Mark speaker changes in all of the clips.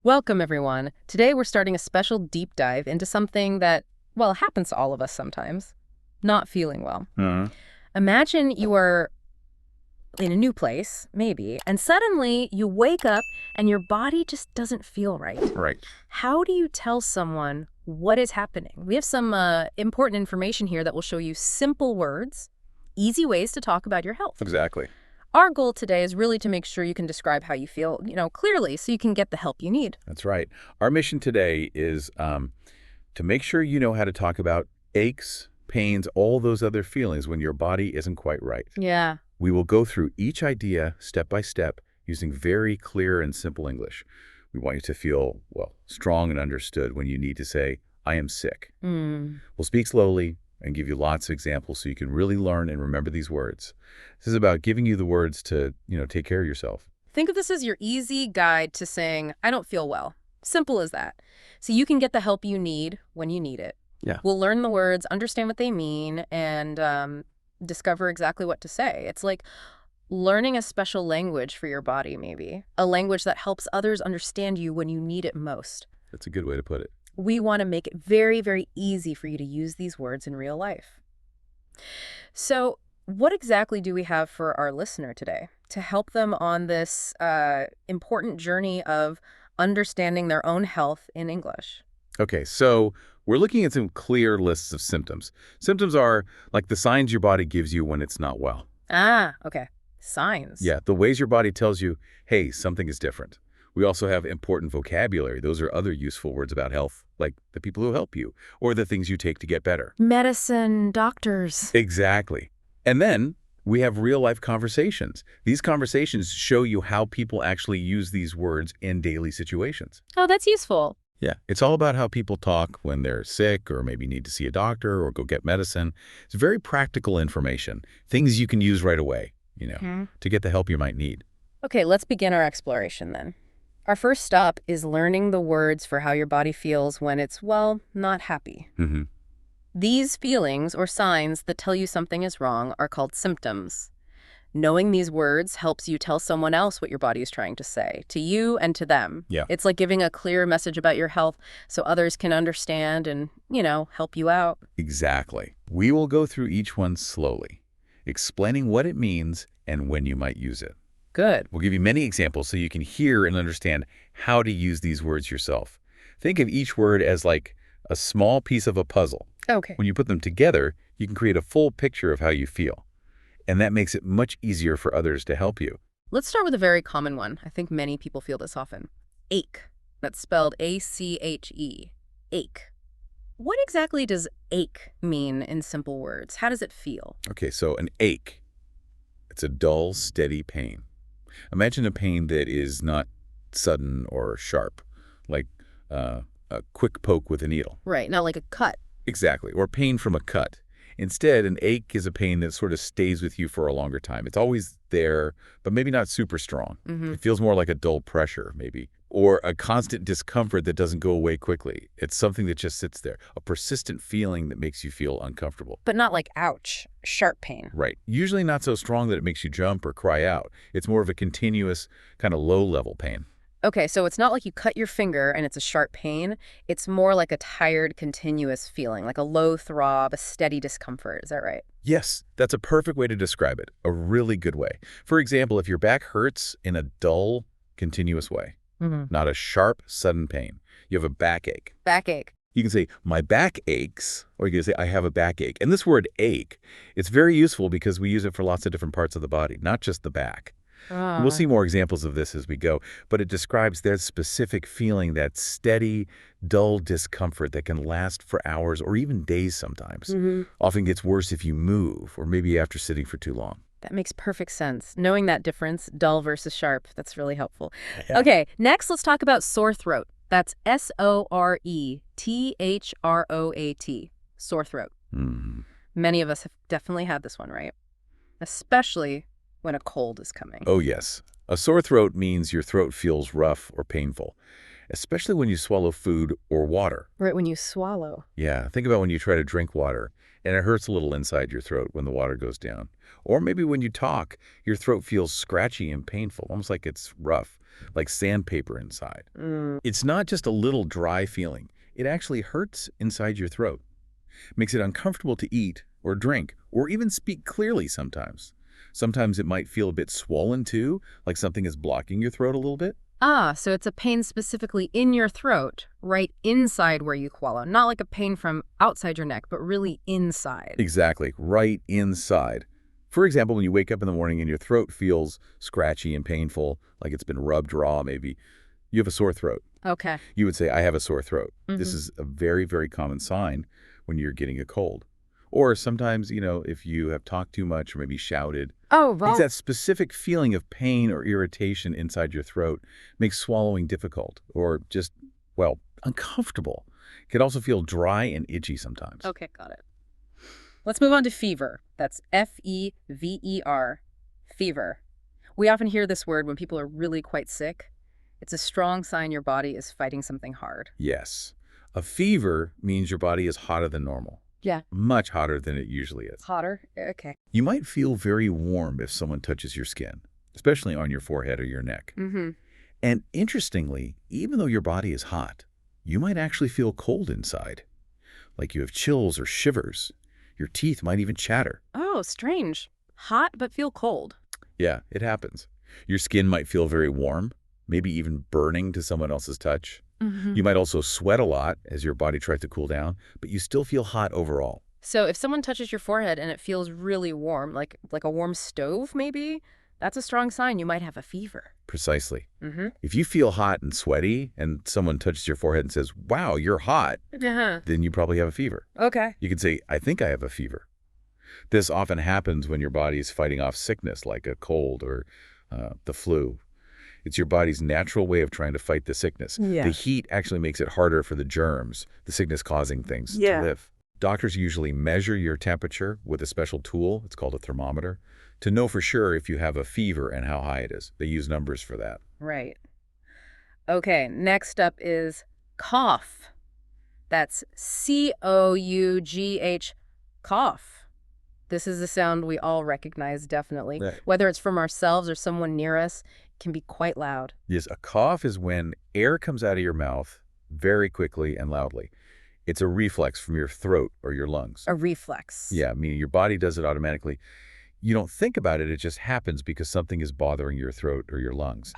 Speaker 1: Welcome, everyone. Today we're starting a special deep dive into something that, well, happens to all of us sometimes. Not feeling well.
Speaker 2: Uh,
Speaker 1: Imagine you are in a new place, maybe, and suddenly you wake up and your body just doesn't feel right.
Speaker 2: right.
Speaker 1: How do you tell someone what is happening? We have some important information here that will show you simple words, easy ways to talk about your health.
Speaker 2: Exactly.
Speaker 1: Our goal today is really to make sure you can describe how you feel, clearly so you can get the help you need.
Speaker 2: That's right. Our mission today is to make sure you know how to talk about aches, pains, all those other feelings when your body isn't quite right.
Speaker 1: Yeah.
Speaker 2: We will go through each idea step by step using very clear and simple English. We want you to feel, well, strong and understood when you need to say, I am sick.
Speaker 1: Mm.
Speaker 2: We'll speak slowly and give you lots of examples so you can really learn and remember these words. This is about giving you the words to, take care of yourself.
Speaker 1: Think of this as your easy guide to saying, I don't feel well. Simple as that. So you can get the help you need when you need it.
Speaker 2: Yeah.
Speaker 1: We'll learn the words, understand what they mean, and discover exactly what to say. It's like learning a special language for your body, maybe. A language that helps others understand you when you need it most.
Speaker 2: That's a good way to put it.
Speaker 1: We want to make it very, very easy for you to use these words in real life. So what exactly do we have for our listener today to help them on this important journey of understanding their own health in English?
Speaker 2: Okay, so we're looking at some clear lists of symptoms. Symptoms are like the signs your body gives you when it's not well.
Speaker 1: Ah, okay. Signs.
Speaker 2: Yeah, the ways your body tells you, hey, something is different. We also have important vocabulary. Those are other useful words about health, like the people who help you, or the things you take to get better.
Speaker 1: Medicine, doctors.
Speaker 2: Exactly. And then we have real-life conversations. These conversations show you how people actually use these words in daily situations.
Speaker 1: Oh, that's useful.
Speaker 2: Yeah, it's all about how people talk when they're sick or maybe need to see a doctor or go get medicine. It's very practical information, things you can use right away, to get the help you might need.
Speaker 1: Okay, let's begin our exploration then. Our first stop is learning the words for how your body feels when it's, well, not happy.
Speaker 2: Mm-hmm.
Speaker 1: These feelings or signs that tell you something is wrong are called symptoms. Knowing these words helps you tell someone else what your body is trying to say, to you and to them.
Speaker 2: Yeah.
Speaker 1: It's like giving a clear message about your health so others can understand and, help you out.
Speaker 2: Exactly. We will go through each one slowly, explaining what it means and when you might use it.
Speaker 1: Good.
Speaker 2: We'll give you many examples so you can hear and understand how to use these words yourself. Think of each word as like a small piece of a puzzle.
Speaker 1: Okay.
Speaker 2: When you put them together, you can create a full picture of how you feel. And that makes it much easier for others to help you.
Speaker 1: Let's start with a very common one. I think many people feel this often. Ache. That's spelled A-C-H-E. Ache. What exactly does ache mean in simple words? How does it feel?
Speaker 2: Okay, so an ache. It's a dull, steady pain. Imagine a pain that is not sudden or sharp, like a quick poke with a needle.
Speaker 1: Right, not like a cut.
Speaker 2: Exactly, or pain from a cut. Instead, an ache is a pain that sort of stays with you for a longer time. It's always there, but maybe not super strong. It feels more like a dull pressure, maybe, or a constant discomfort that doesn't go away quickly. It's something that just sits there, a persistent feeling that makes you feel uncomfortable.
Speaker 1: But not like, ouch, sharp pain.
Speaker 2: Right. Usually not so strong that it makes you jump or cry out. It's more of a continuous, kind of low-level pain.
Speaker 1: Okay, so it's not like you cut your finger and it's a sharp pain. It's more like a tired, continuous feeling, like a low throb, a steady discomfort. Is that right?
Speaker 2: Yes, that's a perfect way to describe it, a really good way. For example, if your back hurts in a dull, continuous way, not a sharp, sudden pain, you have a backache.
Speaker 1: Backache.
Speaker 2: You can say, my back aches, or you can say, I have a backache. And this word ache, it's very useful because we use it for lots of different parts of the body, not just the back. We'll see more examples of this as we go, but it describes that specific feeling, that steady, dull discomfort that can last for hours or even days sometimes. Often gets worse if you move or maybe after sitting for too long.
Speaker 1: That makes perfect sense. Knowing that difference, dull versus sharp, that's really helpful. Yeah. Okay, next let's talk about sore throat. That's S-O-R-E-T-H-R-O-A-T, sore throat. Many of us have definitely had this one, right? Especially when a cold is coming.
Speaker 2: Oh, yes. A sore throat means your throat feels rough or painful, especially when you swallow food or water.
Speaker 1: Right, when you swallow.
Speaker 2: Yeah, think about when you try to drink water and it hurts a little inside your throat when the water goes down. Or maybe when you talk, your throat feels scratchy and painful, almost like it's rough, like sandpaper inside. It's not just a little dry feeling. It actually hurts inside your throat. Makes it uncomfortable to eat or drink or even speak clearly sometimes. Sometimes it might feel a bit swollen too, like something is blocking your throat a little bit.
Speaker 1: Ah, so it's a pain specifically in your throat, right inside where you swallow. Not like a pain from outside your neck, but really inside.
Speaker 2: Exactly, right inside. For example, when you wake up in the morning and your throat feels scratchy and painful, like it's been rubbed raw maybe, you have a sore throat.
Speaker 1: Okay.
Speaker 2: You would say, I have a sore throat. This
Speaker 1: Mm-hmm.
Speaker 2: is a very, very common sign when you're getting a cold. Or sometimes, if you have talked too much or maybe shouted,
Speaker 1: Oh,
Speaker 2: it's
Speaker 1: well.
Speaker 2: that specific feeling of pain or irritation inside your throat makes swallowing difficult or just, well, uncomfortable. It can also feel dry and itchy sometimes.
Speaker 1: Okay, got it. Let's move on to fever. That's F-E-V-E-R, fever. We often hear this word when people are really quite sick. It's a strong sign your body is fighting something hard.
Speaker 2: Yes. A fever means your body is hotter than normal.
Speaker 1: Yeah.
Speaker 2: Much hotter than it usually is.
Speaker 1: Hotter? Okay.
Speaker 2: You might feel very warm if someone touches your skin, especially on your forehead or your neck.
Speaker 1: Mm-hmm.
Speaker 2: And interestingly, even though your body is hot, you might actually feel cold inside, like you have chills or shivers. Your teeth might even chatter.
Speaker 1: Oh, strange. Hot but feel cold.
Speaker 2: Yeah, it happens. Your skin might feel very warm, maybe even burning to someone else's touch.
Speaker 1: Mm-hmm.
Speaker 2: You might also sweat a lot as your body tries to cool down, but you still feel hot overall.
Speaker 1: So if someone touches your forehead and it feels really warm, like a warm stove maybe, that's a strong sign you might have a fever.
Speaker 2: Precisely.
Speaker 1: Mm-hmm.
Speaker 2: If you feel hot and sweaty and someone touches your forehead and says, wow, you're hot,
Speaker 1: Uh-huh.
Speaker 2: then you probably have a fever.
Speaker 1: Okay.
Speaker 2: You can say, I think I have a fever. This often happens when your body is fighting off sickness like a cold or the flu. It's your body's natural way of trying to fight the sickness.
Speaker 1: Yeah.
Speaker 2: The heat actually makes it harder for the germs, the sickness-causing things, to live. Doctors usually measure your temperature with a special tool, it's called a thermometer, to know for sure if you have a fever and how high it is. They use numbers for that.
Speaker 1: Right. Okay, next up is cough. That's C-O-U-G-H, cough. This is a sound we all recognize, definitely.
Speaker 2: Right.
Speaker 1: Whether it's from ourselves or someone near us, it can be quite loud.
Speaker 2: Yes, a cough is when air comes out of your mouth very quickly and loudly. It's a reflex from your throat or your lungs.
Speaker 1: A reflex.
Speaker 2: Yeah, meaning your body does it automatically. You don't think about it, it just happens because something is bothering your throat or your lungs.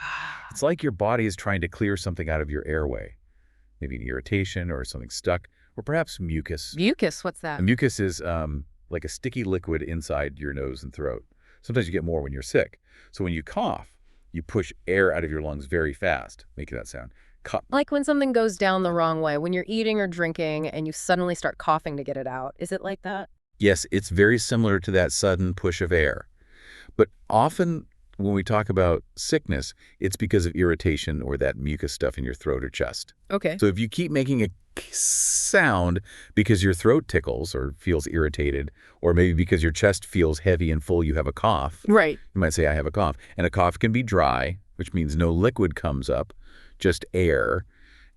Speaker 2: It's like your body is trying to clear something out of your airway. Maybe an irritation or something stuck, or perhaps mucus.
Speaker 1: Mucus, what's that?
Speaker 2: And mucus is like a sticky liquid inside your nose and throat. Sometimes you get more when you're sick. So when you cough, you push air out of your lungs very fast, making that sound.
Speaker 1: Like when something goes down the wrong way, when you're eating or drinking and you suddenly start coughing to get it out. Is it like that?
Speaker 2: Yes, it's very similar to that sudden push of air. But often when we talk about sickness, it's because of irritation or that mucus stuff in your throat or chest.
Speaker 1: Okay.
Speaker 2: So if you keep making a sound because your throat tickles or feels irritated, or maybe because your chest feels heavy and full, you have a cough.
Speaker 1: Right.
Speaker 2: You might say, I have a cough. And a cough can be dry, which means no liquid comes up, just air,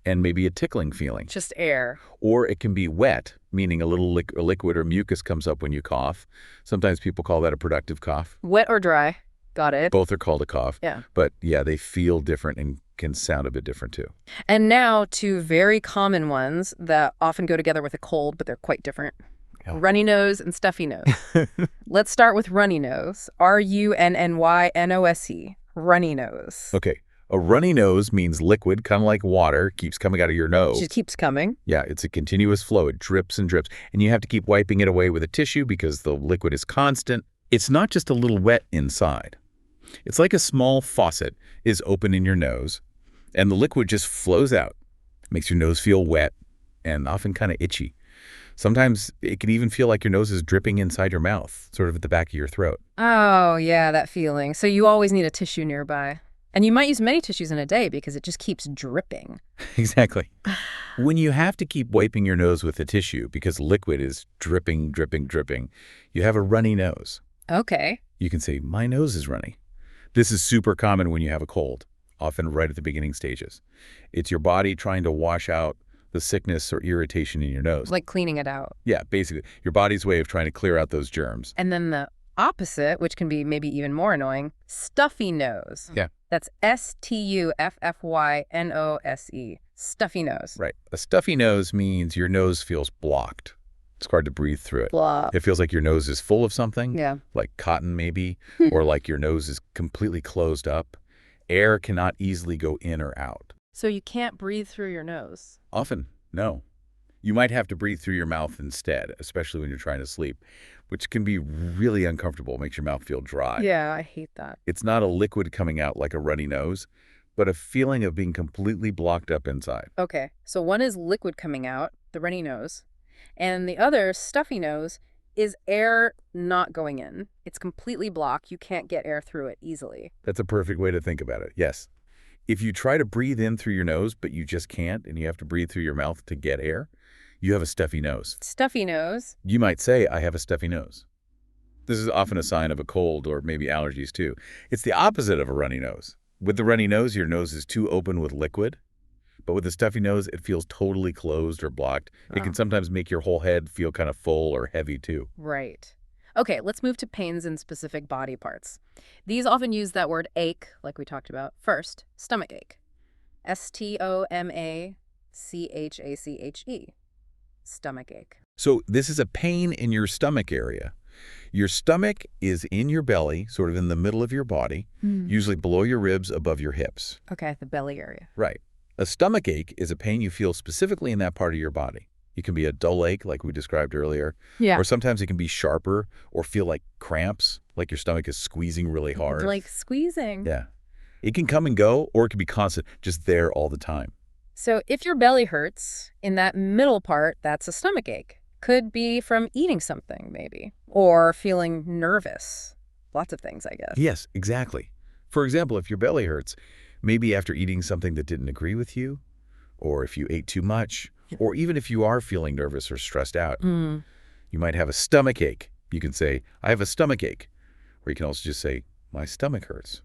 Speaker 2: and maybe a tickling feeling.
Speaker 1: Just air.
Speaker 2: Or it can be wet, meaning a little liquid or mucus comes up when you cough. Sometimes people call that a productive cough.
Speaker 1: Wet or dry. Got it.
Speaker 2: Both are called a cough.
Speaker 1: Yeah.
Speaker 2: But yeah, they feel different and can sound a bit different too.
Speaker 1: And now two very common ones that often go together with a cold, but they're quite different.
Speaker 2: Yeah.
Speaker 1: Runny nose and stuffy nose. Let's start with runny nose. R-U-N-N-Y-N-O-S-E. Runny nose.
Speaker 2: Okay. A runny nose means liquid, kind of like water, keeps coming out of your nose.
Speaker 1: It just keeps coming.
Speaker 2: Yeah, it's a continuous flow. It drips and drips. And you have to keep wiping it away with a tissue because the liquid is constant. It's not just a little wet inside. It's like a small faucet is open in your nose, and the liquid just flows out. It makes your nose feel wet and often kind of itchy. Sometimes it can even feel like your nose is dripping inside your mouth, sort of at the back of your throat.
Speaker 1: Oh, yeah, that feeling. So you always need a tissue nearby. And you might use many tissues in a day because it just keeps dripping.
Speaker 2: Exactly. When you have to keep wiping your nose with a tissue because liquid is dripping, dripping, dripping, you have a runny nose.
Speaker 1: Okay.
Speaker 2: You can say, my nose is runny. This is super common when you have a cold, often right at the beginning stages. It's your body trying to wash out the sickness or irritation in your nose.
Speaker 1: Like cleaning it out.
Speaker 2: Yeah, basically, your body's way of trying to clear out those germs.
Speaker 1: And then the opposite, which can be maybe even more annoying, stuffy nose.
Speaker 2: Yeah.
Speaker 1: That's Stuffynose. Stuffy nose.
Speaker 2: Right. A stuffy nose means your nose feels blocked. It's hard to breathe through it.
Speaker 1: Blah.
Speaker 2: It feels like your nose is full of something,
Speaker 1: Yeah.
Speaker 2: like cotton maybe, or like your nose is completely closed up. Air cannot easily go in or out.
Speaker 1: So you can't breathe through your nose.
Speaker 2: Often, no. You might have to breathe through your mouth instead, especially when you're trying to sleep, which can be really uncomfortable, makes your mouth feel dry.
Speaker 1: Yeah, I hate that.
Speaker 2: It's not a liquid coming out like a runny nose, but a feeling of being completely blocked up inside.
Speaker 1: Okay, so one is liquid coming out, the runny nose, and the other, stuffy nose, is air not going in. It's completely blocked. You can't get air through it easily.
Speaker 2: That's a perfect way to think about it, yes. If you try to breathe in through your nose, but you just can't, and you have to breathe through your mouth to get air, you have a stuffy nose.
Speaker 1: Stuffy nose.
Speaker 2: You might say, I have a stuffy nose. This is often a sign of a cold or maybe allergies too. It's the opposite of a runny nose. With the runny nose, your nose is too open with liquid. But with a stuffy nose, it feels totally closed or blocked. It can sometimes make your whole head feel kind of full or heavy too.
Speaker 1: Right. Okay, let's move to pains in specific body parts. These often use that word ache, like we talked about. First, stomach ache. Stomachche. Stomach ache.
Speaker 2: So this is a pain in your stomach area. Your stomach is in your belly, sort of in the middle of your body, usually below your ribs, above your hips.
Speaker 1: Okay, the belly area.
Speaker 2: Right. A stomach ache is a pain you feel specifically in that part of your body. It can be a dull ache, like we described earlier,
Speaker 1: Yeah.
Speaker 2: or sometimes it can be sharper or feel like cramps, like your stomach is squeezing really hard.
Speaker 1: Like squeezing.
Speaker 2: Yeah. It can come and go, or it can be constant, just there all the time.
Speaker 1: So if your belly hurts, in that middle part, that's a stomach ache. Could be from eating something, maybe, or feeling nervous. Lots of things, I guess.
Speaker 2: Yes, exactly. For example, if your belly hurts, maybe after eating something that didn't agree with you, or if you ate too much, or even if you are feeling nervous or stressed out, you might have a stomach ache. You can say, I have a stomach ache. Or you can also just say, my stomach hurts.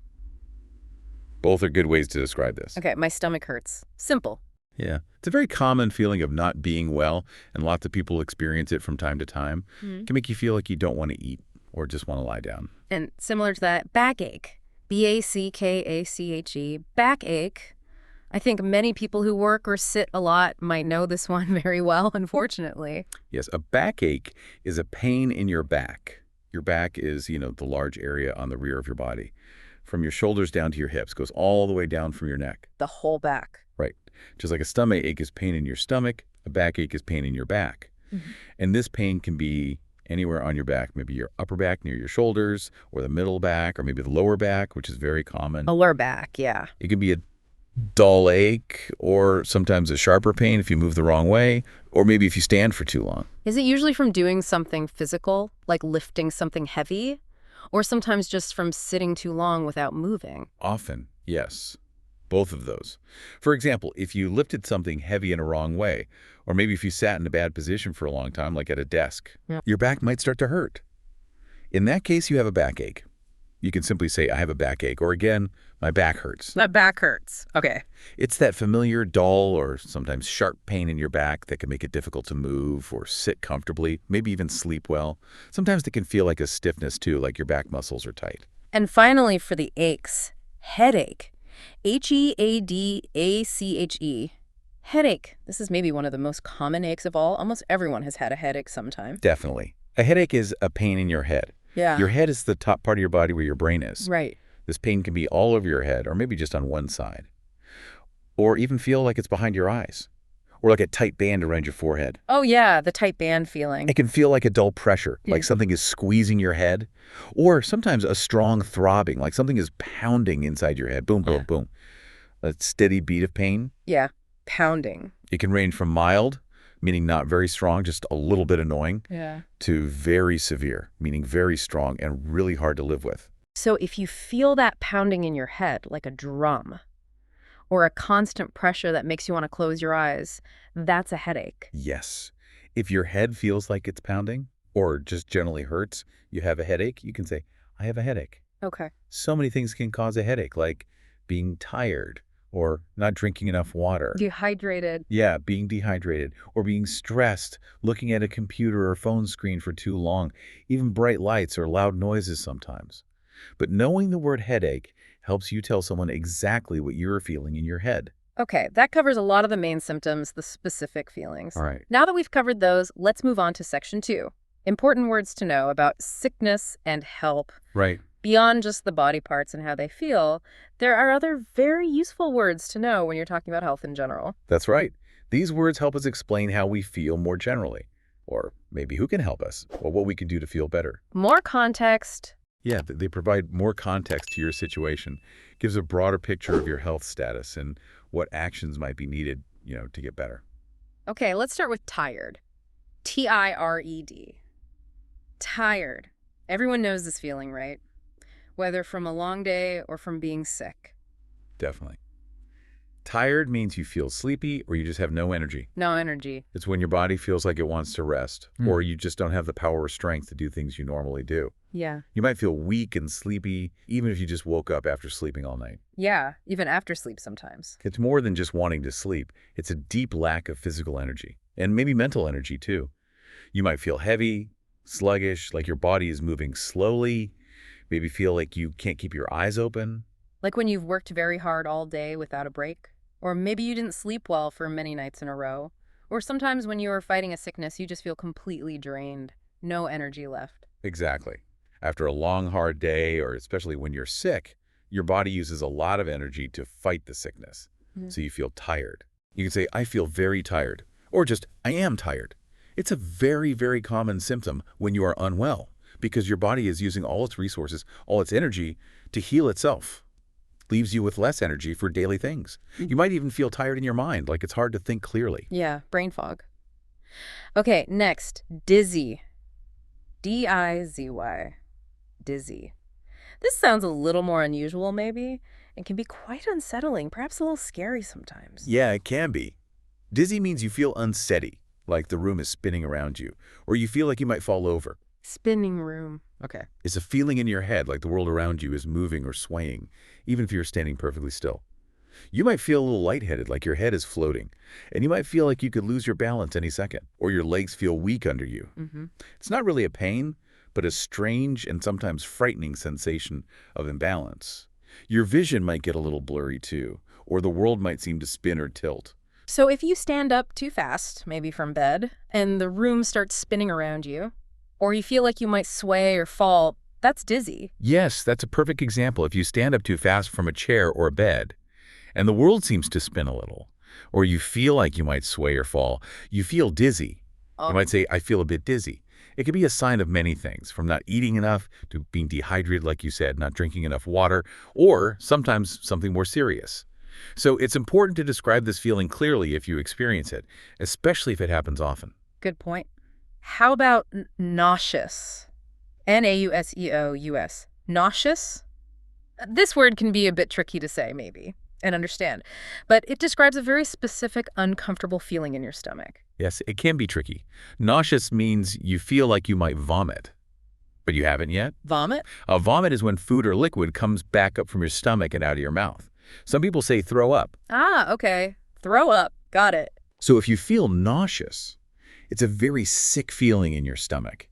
Speaker 2: Both are good ways to describe this.
Speaker 1: Okay, my stomach hurts. Simple.
Speaker 2: Yeah. It's a very common feeling of not being well, and lots of people experience it from time to time. It can make you feel like you don't want to eat or just want to lie down.
Speaker 1: And similar to that, backache. Backache. Backache. I think many people who work or sit a lot might know this one very well, unfortunately.
Speaker 2: Yes, a backache is a pain in your back. Your back is, the large area on the rear of your body. From your shoulders down to your hips, goes all the way down from your neck.
Speaker 1: The whole back.
Speaker 2: Right. Just like a stomach ache is pain in your stomach, a backache is pain in your back. And this pain can be anywhere on your back, maybe your upper back near your shoulders, or the middle back, or maybe the lower back, which is very common.
Speaker 1: Lower back, yeah.
Speaker 2: It can be a dull ache, or sometimes a sharper pain if you move the wrong way, or maybe if you stand for too long.
Speaker 1: Is it usually from doing something physical, like lifting something heavy? Or sometimes just from sitting too long without moving?
Speaker 2: Often, yes. Both of those. For example, if you lifted something heavy in a wrong way, or maybe if you sat in a bad position for a long time, like at a desk, your back might start to hurt. In that case, you have a backache. You can simply say, I have a backache, or again, my back hurts.
Speaker 1: My back hurts. Okay.
Speaker 2: It's that familiar dull or sometimes sharp pain in your back that can make it difficult to move or sit comfortably, maybe even sleep well. Sometimes it can feel like a stiffness too, like your back muscles are tight.
Speaker 1: And finally, for the aches, headache. Headache. Headache. This is maybe one of the most common aches of all. Almost everyone has had a headache sometime.
Speaker 2: Definitely. A headache is a pain in your head.
Speaker 1: Yeah.
Speaker 2: Your head is the top part of your body where your brain is.
Speaker 1: Right.
Speaker 2: This pain can be all over your head, or maybe just on one side. Or even feel like it's behind your eyes, or like a tight band around your forehead.
Speaker 1: Oh, yeah, the tight band feeling.
Speaker 2: It can feel like a dull pressure, like something is squeezing your head, or sometimes a strong throbbing, like something is pounding inside your head. Boom, boom, boom. A steady beat of pain.
Speaker 1: Yeah, pounding.
Speaker 2: It can range from mild, meaning not very strong, just a little bit annoying, to very severe, meaning very strong and really hard to live with.
Speaker 1: So if you feel that pounding in your head like a drum, or a constant pressure that makes you want to close your eyes, that's a headache.
Speaker 2: Yes. If your head feels like it's pounding, or just generally hurts, you have a headache, you can say, I have a headache.
Speaker 1: Okay.
Speaker 2: So many things can cause a headache, like being tired, or not drinking enough water.
Speaker 1: Dehydrated.
Speaker 2: Yeah, being dehydrated or being stressed, looking at a computer or phone screen for too long, even bright lights or loud noises sometimes. But knowing the word headache helps you tell someone exactly what you're feeling in your head.
Speaker 1: Okay, that covers a lot of the main symptoms, the specific feelings.
Speaker 2: All right.
Speaker 1: Now that we've covered those, let's move on to section 2. Important words to know about sickness and help.
Speaker 2: Right.
Speaker 1: Beyond just the body parts and how they feel, there are other very useful words to know when you're talking about health in general.
Speaker 2: That's right. These words help us explain how we feel more generally, or maybe who can help us, or what we can do to feel better.
Speaker 1: More context.
Speaker 2: Yeah, they provide more context to your situation, gives a broader picture of your health status and what actions might be needed, to get better.
Speaker 1: Okay, let's start with tired. Tired. Tired. Everyone knows this feeling, right? Whether from a long day or from being sick.
Speaker 2: Definitely. Tired means you feel sleepy or you just have no energy.
Speaker 1: No energy.
Speaker 2: It's when your body feels like it wants to rest, or you just don't have the power or strength to do things you normally do.
Speaker 1: Yeah.
Speaker 2: You might feel weak and sleepy, even if you just woke up after sleeping all night.
Speaker 1: Yeah, even after sleep sometimes.
Speaker 2: It's more than just wanting to sleep. It's a deep lack of physical energy, and maybe mental energy too. You might feel heavy, sluggish, like your body is moving slowly, maybe feel like you can't keep your eyes open.
Speaker 1: Like when you've worked very hard all day without a break. Or maybe you didn't sleep well for many nights in a row. Or sometimes when you are fighting a sickness, you just feel completely drained. No energy left.
Speaker 2: Exactly. After a long, hard day, or especially when you're sick, your body uses a lot of energy to fight the sickness. So you feel tired. You can say, I feel very tired, or just, I am tired. It's a very, very common symptom when you are unwell, because your body is using all its resources, all its energy to heal itself. Leaves you with less energy for daily things. You might even feel tired in your mind, like it's hard to think clearly.
Speaker 1: Yeah, brain fog. Okay, next, dizzy. D-I-Z-Y. Dizzy. This sounds a little more unusual, maybe, and can be quite unsettling, perhaps a little scary sometimes.
Speaker 2: Yeah, it can be. Dizzy means you feel unsteady, like the room is spinning around you, or you feel like you might fall over.
Speaker 1: Spinning room. Okay.
Speaker 2: It's a feeling in your head like the world around you is moving or swaying, even if you're standing perfectly still. You might feel a little lightheaded, like your head is floating, and you might feel like you could lose your balance any second, or your legs feel weak under you. It's not really a pain, but a strange and sometimes frightening sensation of imbalance. Your vision might get a little blurry too, or the world might seem to spin or tilt.
Speaker 1: So if you stand up too fast, maybe from bed, and the room starts spinning around you, or you feel like you might sway or fall, that's dizzy.
Speaker 2: Yes, that's a perfect example. If you stand up too fast from a chair or a bed, and the world seems to spin a little, or you feel like you might sway or fall, you feel dizzy. You might say, I feel a bit dizzy. It could be a sign of many things, from not eating enough to being dehydrated, like you said, not drinking enough water, or sometimes something more serious. So it's important to describe this feeling clearly if you experience it, especially if it happens often.
Speaker 1: Good point. How about nauseous? N-A-U-S-E-O-U-S. Nauseous? This word can be a bit tricky to say, maybe, and understand, but it describes a very specific, uncomfortable feeling in your stomach.
Speaker 2: Yes, it can be tricky. Nauseous means you feel like you might vomit, but you haven't yet.
Speaker 1: Vomit?
Speaker 2: A vomit is when food or liquid comes back up from your stomach and out of your mouth. Some people say throw up.
Speaker 1: Ah, okay. Throw up. Got it.
Speaker 2: So if you feel nauseous, it's a very sick feeling in your stomach,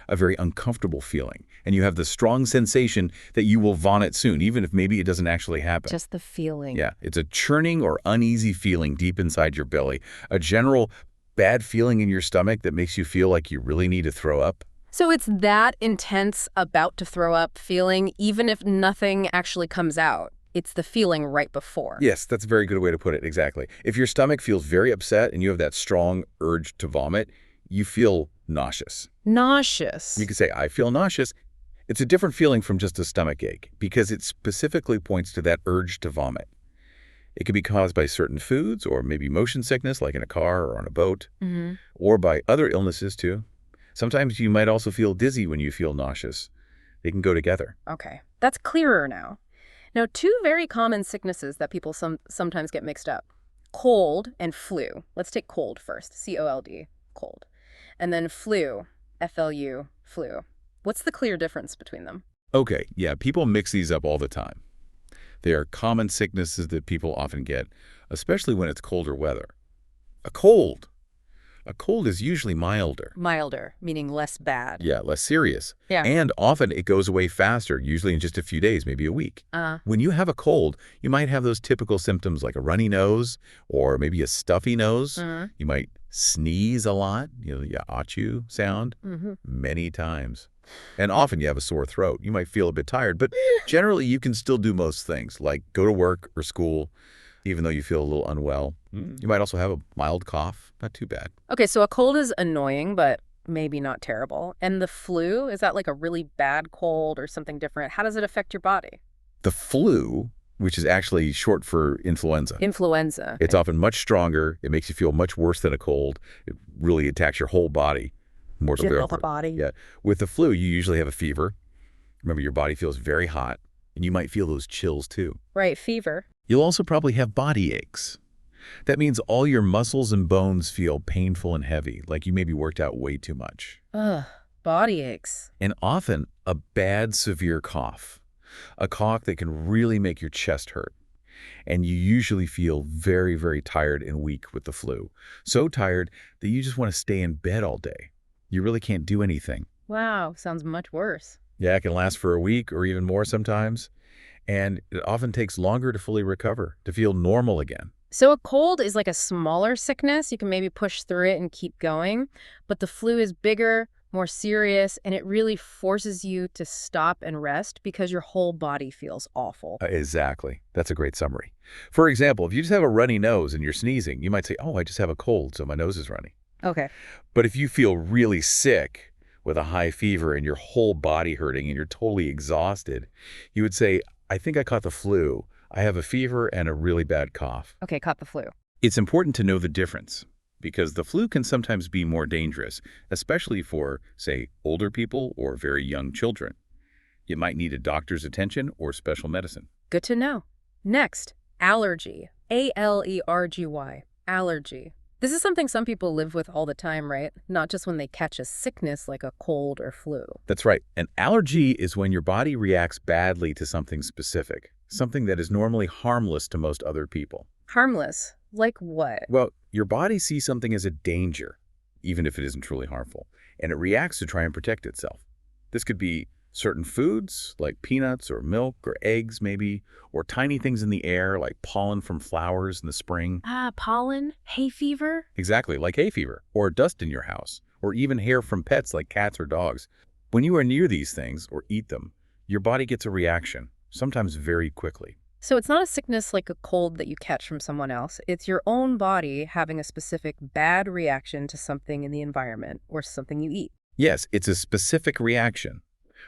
Speaker 2: a very uncomfortable feeling, and you have the strong sensation that you will vomit soon, even if maybe it doesn't actually happen.
Speaker 1: Just the feeling.
Speaker 2: Yeah, it's a churning or uneasy feeling deep inside your belly, a general bad feeling in your stomach that makes you feel like you really need to throw up.
Speaker 1: So it's that intense about to throw up feeling, even if nothing actually comes out. It's the feeling right before.
Speaker 2: Yes, that's a very good way to put it, exactly. If your stomach feels very upset and you have that strong urge to vomit, you feel nauseous.
Speaker 1: Nauseous.
Speaker 2: You can say, I feel nauseous. It's a different feeling from just a stomach ache because it specifically points to that urge to vomit. It could be caused by certain foods or maybe motion sickness, like in a car or on a boat, or by other illnesses too. Sometimes you might also feel dizzy when you feel nauseous. They can go together.
Speaker 1: Okay, that's clearer now. Now, two very common sicknesses that people sometimes get mixed up. Cold and flu. Let's take cold first, C-O-L-D, cold. And then flu, F-L-U, flu. What's the clear difference between them?
Speaker 2: Okay, yeah, people mix these up all the time. They are common sicknesses that people often get, especially when it's colder weather. A cold. A cold is usually milder.
Speaker 1: Milder, meaning less bad.
Speaker 2: Yeah, less serious.
Speaker 1: Yeah.
Speaker 2: And often it goes away faster, usually in just a few days, maybe a week.
Speaker 1: Uh,
Speaker 2: When you have a cold, you might have those typical symptoms like a runny nose or maybe a stuffy nose.
Speaker 1: uh,
Speaker 2: You might sneeze a lot, the achoo sound,
Speaker 1: mm-hmm.
Speaker 2: many times. And often you have a sore throat. You might feel a bit tired, but generally you can still do most things, like go to work or school, even though you feel a little unwell. You might also have a mild cough. Not too bad.
Speaker 1: Okay, so a cold is annoying, but maybe not terrible. And the flu, is that like a really bad cold or something different? How does it affect your body?
Speaker 2: The flu, which is actually short for influenza,
Speaker 1: Influenza.
Speaker 2: it's often much stronger. It makes you feel much worse than a cold. It really attacks your whole body. More so
Speaker 1: General the body.
Speaker 2: Yeah. With the flu, you usually have a fever. Remember, your body feels very hot, and you might feel those chills too.
Speaker 1: Right, fever.
Speaker 2: You'll also probably have body aches. That means all your muscles and bones feel painful and heavy, like you maybe worked out way too much.
Speaker 1: Ugh, body aches.
Speaker 2: And often a bad, severe cough. A cough that can really make your chest hurt. And you usually feel very, very tired and weak with the flu. So tired that you just want to stay in bed all day. You really can't do anything.
Speaker 1: Wow, sounds much worse.
Speaker 2: Yeah, it can last for a week or even more sometimes. And it often takes longer to fully recover, to feel normal again.
Speaker 1: So a cold is like a smaller sickness. You can maybe push through it and keep going. But the flu is bigger, more serious, and it really forces you to stop and rest because your whole body feels awful.
Speaker 2: Exactly. That's a great summary. For example, if you just have a runny nose and you're sneezing, you might say, oh, I just have a cold, so my nose is runny.
Speaker 1: Okay.
Speaker 2: But if you feel really sick with a high fever and your whole body hurting and you're totally exhausted, you would say, I think I caught the flu. I have a fever and a really bad cough.
Speaker 1: Okay, caught the flu.
Speaker 2: It's important to know the difference because the flu can sometimes be more dangerous, especially for, say, older people or very young children. You might need a doctor's attention or special medicine.
Speaker 1: Good to know. Next, allergy. A-L-E-R-G-Y. Allergy. This is something some people live with all the time, right? Not just when they catch a sickness like a cold or flu.
Speaker 2: That's right. An allergy is when your body reacts badly to something specific, something that is normally harmless to most other people.
Speaker 1: Harmless? Like what?
Speaker 2: Well, your body sees something as a danger, even if it isn't truly harmful, and it reacts to try and protect itself. This could be certain foods, like peanuts or milk or eggs maybe, or tiny things in the air, like pollen from flowers in the spring.
Speaker 1: Pollen? Hay fever?
Speaker 2: Exactly, like hay fever, or dust in your house, or even hair from pets like cats or dogs. When you are near these things or eat them, your body gets a reaction, sometimes very quickly.
Speaker 1: So it's not a sickness like a cold that you catch from someone else. It's your own body having a specific bad reaction to something in the environment or something you eat.
Speaker 2: Yes, it's a specific reaction.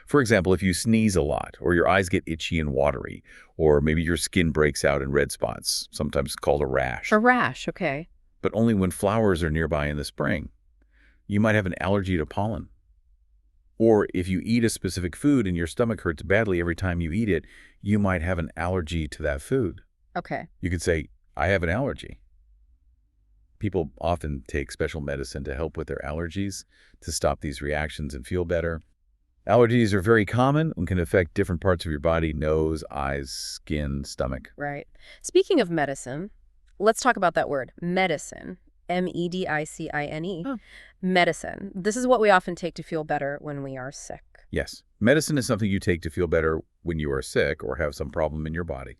Speaker 2: For example, if you sneeze a lot, or your eyes get itchy and watery, or maybe your skin breaks out in red spots, sometimes called a rash.
Speaker 1: A rash, okay.
Speaker 2: But only when flowers are nearby in the spring. You might have an allergy to pollen. Or if you eat a specific food and your stomach hurts badly every time you eat it, you might have an allergy to that food.
Speaker 1: Okay.
Speaker 2: You could say, I have an allergy. People often take special medicine to help with their allergies, to stop these reactions and feel better. Allergies are very common and can affect different parts of your body: nose, eyes, skin, stomach.
Speaker 1: Right. Speaking of medicine, let's talk about that word, medicine. M-E-D-I-C-I-N-E.
Speaker 2: Oh.
Speaker 1: Medicine. This is what we often take to feel better when we are sick.
Speaker 2: Yes, medicine is something you take to feel better when you are sick or have some problem in your body.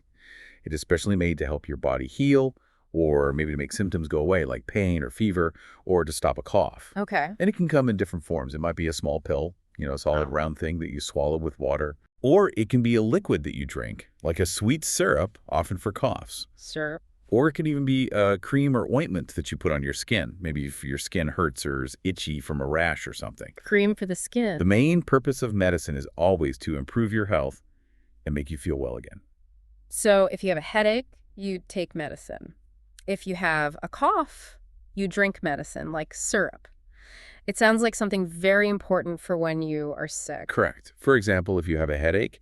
Speaker 2: It is specially made to help your body heal, or maybe to make symptoms go away, like pain or fever, or to stop a cough.
Speaker 1: Okay.
Speaker 2: And it can come in different forms. It might be a small pill, a solid round thing that you swallow with water. Or it can be a liquid that you drink, like a sweet syrup, often for coughs.
Speaker 1: Syrup.
Speaker 2: Or it can even be a cream or ointment that you put on your skin, maybe if your skin hurts or is itchy from a rash or something.
Speaker 1: Cream for the skin.
Speaker 2: The main purpose of medicine is always to improve your health and make you feel well again.
Speaker 1: So if you have a headache, you take medicine. If you have a cough, you drink medicine, like syrup. It sounds like something very important for when you are sick.
Speaker 2: Correct. For example, if you have a headache,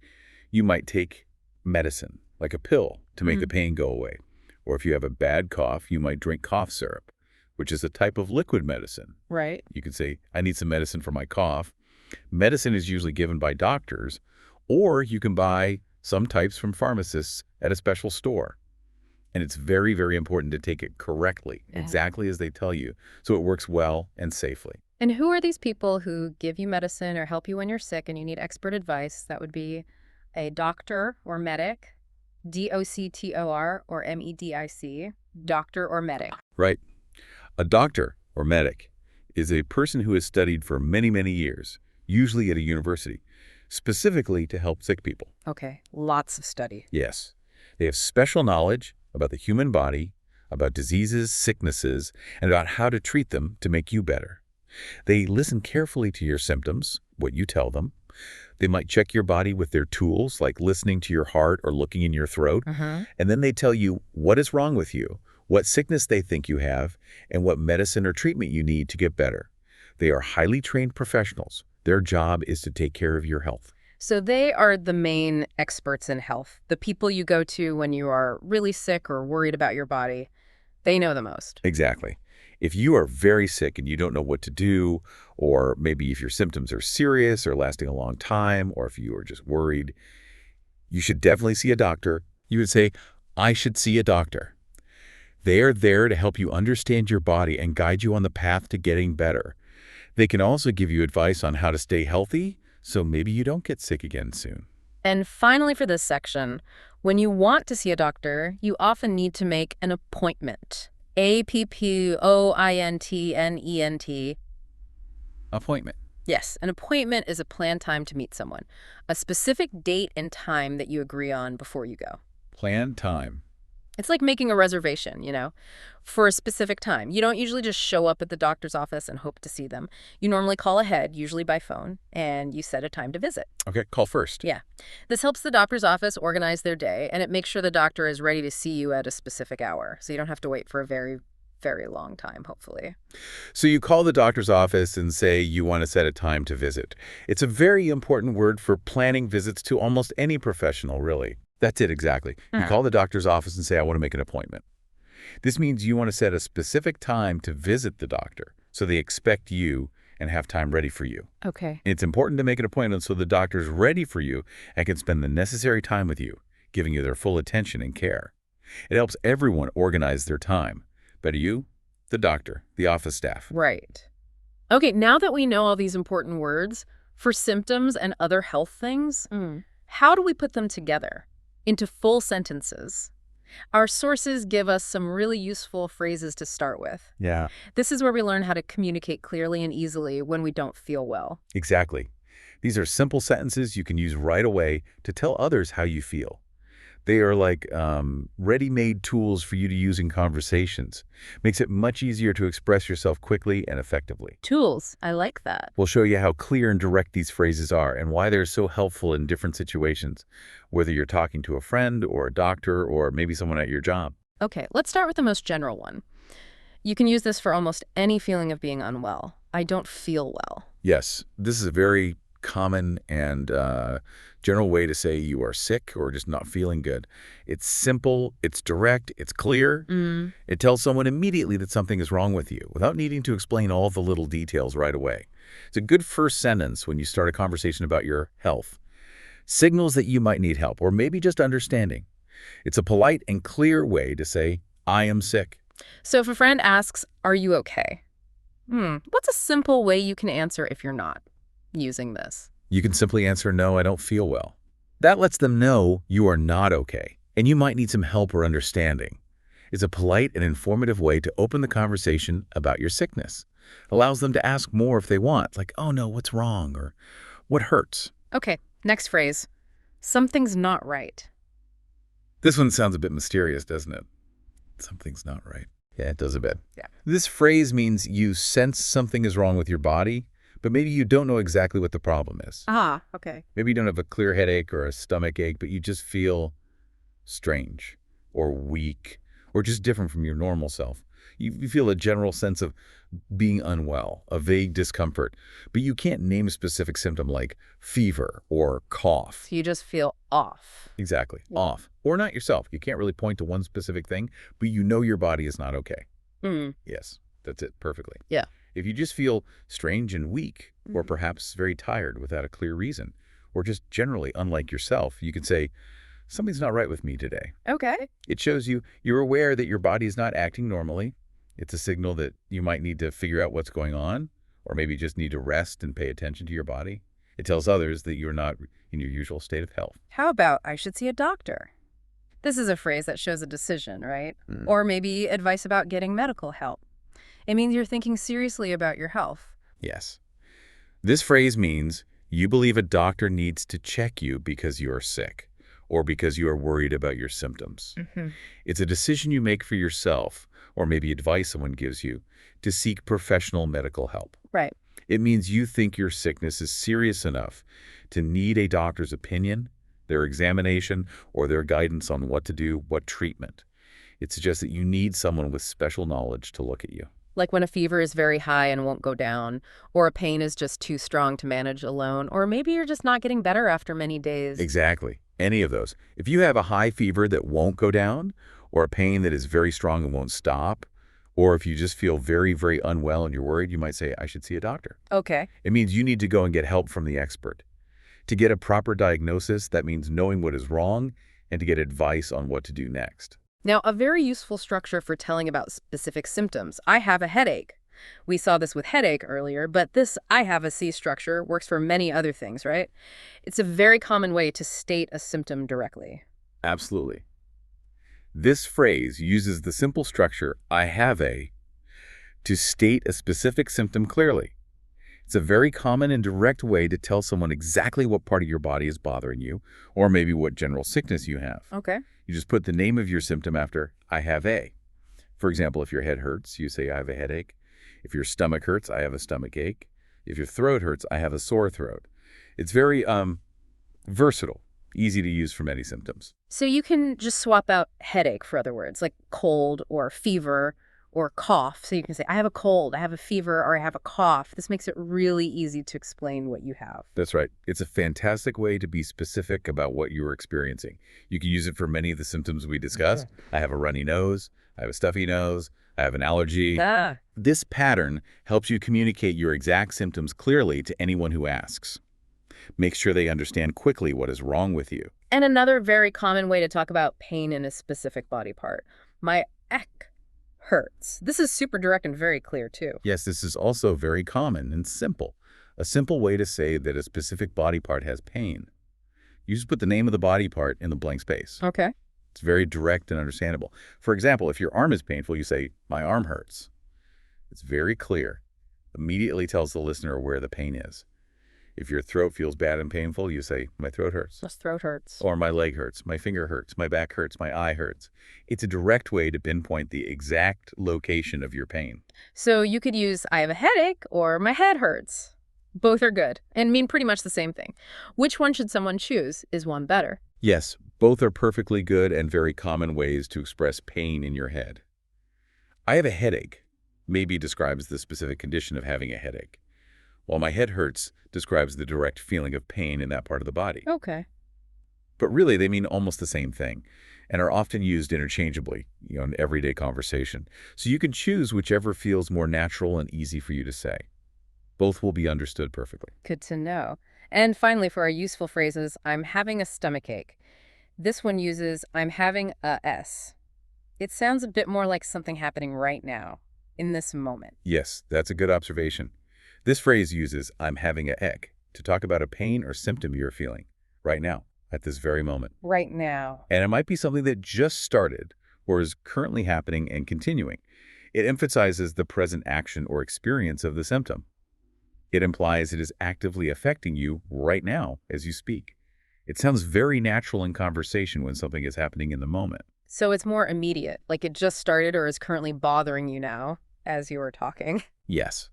Speaker 2: you might take medicine, like a pill, to make the pain go away. Or if you have a bad cough, you might drink cough syrup, which is a type of liquid medicine.
Speaker 1: Right.
Speaker 2: You could say, I need some medicine for my cough. Medicine is usually given by doctors, or you can buy some types from pharmacists at a special store. And it's very, very important to take it correctly,
Speaker 1: Yeah.
Speaker 2: exactly as they tell you, so it works well and safely.
Speaker 1: And who are these people who give you medicine or help you when you're sick and you need expert advice? That would be a doctor or medic, DOCTOR or MEDIC, doctor or medic.
Speaker 2: Right? A doctor or medic is a person who has studied for many, many years, usually at a university, specifically to help sick people.
Speaker 1: Okay, lots of study.
Speaker 2: Yes. They have special knowledge about the human body, about diseases, sicknesses, and about how to treat them to make you better. They listen carefully to your symptoms, what you tell them. They might check your body with their tools, like listening to your heart or looking in your throat. And then they tell you what is wrong with you, what sickness they think you have, and what medicine or treatment you need to get better. They are highly trained professionals. Their job is to take care of your health.
Speaker 1: So they are the main experts in health, the people you go to when you are really sick or worried about your body. They know the most.
Speaker 2: Exactly. If you are very sick and you don't know what to do, or maybe if your symptoms are serious or lasting a long time, or if you are just worried, you should definitely see a doctor. You would say, I should see a doctor. They are there to help you understand your body and guide you on the path to getting better. They can also give you advice on how to stay healthy, so maybe you don't get sick again soon.
Speaker 1: And finally, for this section, when you want to see a doctor, you often need to make an appointment. APPOINTMENT.
Speaker 2: Appointment.
Speaker 1: Yes, an appointment is a planned time to meet someone, a specific date and time that you agree on before you go.
Speaker 2: Planned time.
Speaker 1: It's like making a reservation, for a specific time. You don't usually just show up at the doctor's office and hope to see them. You normally call ahead, usually by phone, and you set a time to visit.
Speaker 2: Okay, call first.
Speaker 1: Yeah. This helps the doctor's office organize their day, and it makes sure the doctor is ready to see you at a specific hour, so you don't have to wait for a very, very long time, hopefully.
Speaker 2: So you call the doctor's office and say you want to set a time to visit. It's a very important word for planning visits to almost any professional, really. That's it, exactly. You call the doctor's office and say, I want to make an appointment. This means you want to set a specific time to visit the doctor, so they expect you and have time ready for you.
Speaker 1: Okay.
Speaker 2: It's important to make an appointment so the doctor's ready for you and can spend the necessary time with you, giving you their full attention and care. It helps everyone organize their time. Better you, the doctor, the office staff.
Speaker 1: Right. Okay, now that we know all these important words, for symptoms and other health things, how do we put them together into full sentences? Our sources give us some really useful phrases to start with.
Speaker 2: Yeah.
Speaker 1: This is where we learn how to communicate clearly and easily when we don't feel well.
Speaker 2: Exactly. These are simple sentences you can use right away to tell others how you feel. They are like ready-made tools for you to use in conversations. Makes it much easier to express yourself quickly and effectively.
Speaker 1: Tools. I like that.
Speaker 2: We'll show you how clear and direct these phrases are and why they're so helpful in different situations, whether you're talking to a friend or a doctor or maybe someone at your job.
Speaker 1: Okay, let's start with the most general one. You can use this for almost any feeling of being unwell. I don't feel well.
Speaker 2: Yes, this is a very common and general way to say you are sick or just not feeling good. It's simple, it's direct, it's clear. It tells someone immediately that something is wrong with you without needing to explain all the little details right away. It's a good first sentence when you start a conversation about your health. Signals that you might need help or maybe just understanding. It's a polite and clear way to say, I am sick.
Speaker 1: So if a friend asks, are you okay? What's a simple way you can answer if you're not using this?
Speaker 2: You can simply answer, no, I don't feel well. That lets them know you are not okay, and you might need some help or understanding. It's a polite and informative way to open the conversation about your sickness. Allows them to ask more if they want, like, oh no, what's wrong? Or what hurts?
Speaker 1: Okay, next phrase. Something's not right.
Speaker 2: This one sounds a bit mysterious, doesn't it? Something's not right. Yeah, it does a bit.
Speaker 1: Yeah.
Speaker 2: This phrase means you sense something is wrong with your body, but maybe you don't know exactly what the problem is.
Speaker 1: Ah, okay.
Speaker 2: Maybe you don't have a clear headache or a stomach ache, but you just feel strange or weak or just different from your normal self. You feel a general sense of being unwell, a vague discomfort, but you can't name a specific symptom like fever or cough.
Speaker 1: So you just feel off.
Speaker 2: Exactly. Off. Or not yourself. You can't really point to one specific thing, but you know your body is not okay. Yes, that's it perfectly.
Speaker 1: Yeah.
Speaker 2: If you just feel strange and weak, or perhaps very tired without a clear reason, or just generally unlike yourself, you can say, something's not right with me today.
Speaker 1: Okay.
Speaker 2: It shows you're aware that your body is not acting normally. It's a signal that you might need to figure out what's going on, or maybe just need to rest and pay attention to your body. It tells others that you're not in your usual state of health.
Speaker 1: How about I should see a doctor? This is a phrase that shows a decision, right? Or maybe advice about getting medical help. It means you're thinking seriously about your health.
Speaker 2: Yes. This phrase means you believe a doctor needs to check you because you are sick or because you are worried about your symptoms. It's a decision you make for yourself, or maybe advice someone gives you, to seek professional medical help.
Speaker 1: Right.
Speaker 2: It means you think your sickness is serious enough to need a doctor's opinion, their examination, or their guidance on what to do, what treatment. It suggests that you need someone with special knowledge to look at you.
Speaker 1: Like when a fever is very high and won't go down, or a pain is just too strong to manage alone, or maybe you're just not getting better after many days.
Speaker 2: Exactly. Any of those. If you have a high fever that won't go down, or a pain that is very strong and won't stop, or if you just feel very, very unwell and you're worried, you might say, I should see a doctor.
Speaker 1: Okay.
Speaker 2: It means you need to go and get help from the expert. To get a proper diagnosis, that means knowing what is wrong and to get advice on what to do next.
Speaker 1: Now, a very useful structure for telling about specific symptoms. I have a headache. We saw this with headache earlier, but this I have a C structure works for many other things, right? It's a very common way to state a symptom directly.
Speaker 2: Absolutely. This phrase uses the simple structure, I have a, to state a specific symptom clearly. It's a very common and direct way to tell someone exactly what part of your body is bothering you, or maybe what general sickness you have.
Speaker 1: Okay.
Speaker 2: You just put the name of your symptom after, I have a. For example, if your head hurts, you say, I have a headache. If your stomach hurts, I have a stomach ache. If your throat hurts, I have a sore throat. It's very versatile, easy to use for many symptoms.
Speaker 1: So you can just swap out headache for other words, like cold or fever or cough. So you can say, I have a cold, I have a fever, or I have a cough. This makes it really easy to explain what you have.
Speaker 2: That's right. It's a fantastic way to be specific about what you're experiencing. You can use it for many of the symptoms we discussed. Okay. I have a runny nose, I have a stuffy nose, I have an allergy. This pattern helps you communicate your exact symptoms clearly to anyone who asks. Make sure they understand quickly what is wrong with you.
Speaker 1: And another very common way to talk about pain in a specific body part. My neck hurts. This is super direct and very clear, too.
Speaker 2: Yes, this is also very common and simple. A simple way to say that a specific body part has pain. You just put the name of the body part in the blank space.
Speaker 1: Okay.
Speaker 2: It's very direct and understandable. For example, if your arm is painful, you say, my arm hurts. It's very clear. Immediately tells the listener where the pain is. If your throat feels bad and painful, you say, my throat hurts.
Speaker 1: My throat hurts.
Speaker 2: Or my leg hurts, my finger hurts, my back hurts, my eye hurts. It's a direct way to pinpoint the exact location of your pain.
Speaker 1: So you could use, I have a headache, or my head hurts. Both are good and mean pretty much the same thing. Which one should someone choose? Is one better?
Speaker 2: Yes, both are perfectly good and very common ways to express pain in your head. I have a headache maybe describes the specific condition of having a headache, while my head hurts describes the direct feeling of pain in that part of the body.
Speaker 1: Okay.
Speaker 2: But really, they mean almost the same thing and are often used interchangeably, in everyday conversation. So you can choose whichever feels more natural and easy for you to say. Both will be understood perfectly.
Speaker 1: Good to know. And finally, for our useful phrases, I'm having a stomachache. This one uses, I'm having a S. It sounds a bit more like something happening right now, in this moment.
Speaker 2: Yes, that's a good observation. This phrase uses, I'm having a ek, to talk about a pain or symptom you're feeling right now, at this very moment.
Speaker 1: Right now.
Speaker 2: And it might be something that just started or is currently happening and continuing. It emphasizes the present action or experience of the symptom. It implies it is actively affecting you right now as you speak. It sounds very natural in conversation when something is happening in the moment.
Speaker 1: So it's more immediate, like it just started or is currently bothering you now as you were talking.
Speaker 2: Yes.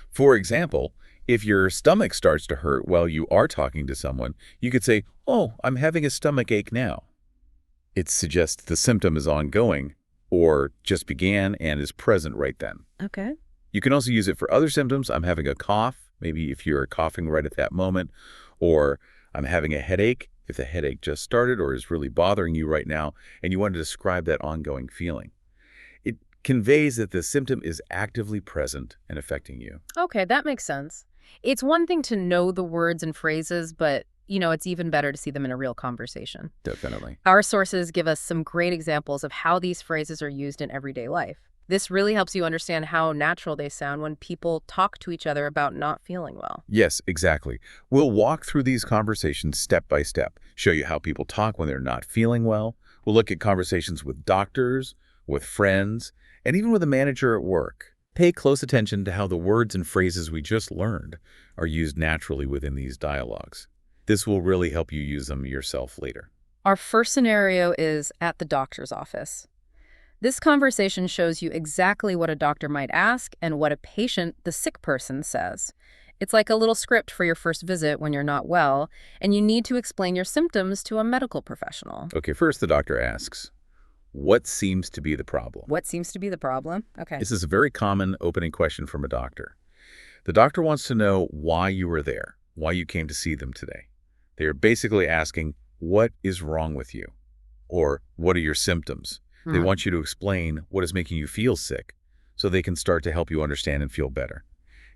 Speaker 2: For example, if your stomach starts to hurt while you are talking to someone, you could say, oh, I'm having a stomach ache now. It suggests the symptom is ongoing or just began and is present right then.
Speaker 1: Okay.
Speaker 2: You can also use it for other symptoms. I'm having a cough, maybe if you're coughing right at that moment, or I'm having a headache, if the headache just started or is really bothering you right now, and you want to describe that ongoing feeling. It conveys that the symptom is actively present and affecting you.
Speaker 1: Okay, that makes sense. It's one thing to know the words and phrases, but it's even better to see them in a real conversation.
Speaker 2: Definitely.
Speaker 1: Our sources give us some great examples of how these phrases are used in everyday life. This really helps you understand how natural they sound when people talk to each other about not feeling well.
Speaker 2: Yes, exactly. We'll walk through these conversations step by step, show you how people talk when they're not feeling well. We'll look at conversations with doctors, with friends, and even with a manager at work. Pay close attention to how the words and phrases we just learned are used naturally within these dialogues. This will really help you use them yourself later.
Speaker 1: Our first scenario is at the doctor's office. This conversation shows you exactly what a doctor might ask and what a patient, the sick person, says. It's like a little script for your first visit when you're not well, and you need to explain your symptoms to a medical professional.
Speaker 2: Okay, first the doctor asks, what seems to be the problem?
Speaker 1: What seems to be the problem? Okay.
Speaker 2: This is a very common opening question from a doctor. The doctor wants to know why you were there, why you came to see them today. They are basically asking, what is wrong with you? Or what are your symptoms? They want you to explain what is making you feel sick so they can start to help you understand and feel better.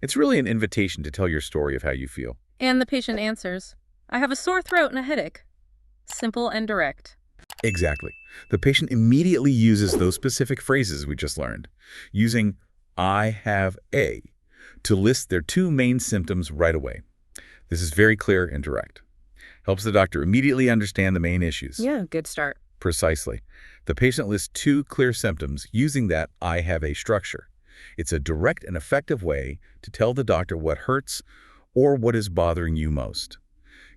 Speaker 2: It's really an invitation to tell your story of how you feel.
Speaker 1: And the patient answers, I have a sore throat and a headache. Simple and direct.
Speaker 2: Exactly. The patient immediately uses those specific phrases we just learned, using I have a to list their two main symptoms right away. This is very clear and direct. Helps the doctor immediately understand the main issues.
Speaker 1: Yeah, good start.
Speaker 2: Precisely. The patient lists two clear symptoms using that I have a structure. It's a direct and effective way to tell the doctor what hurts or what is bothering you most.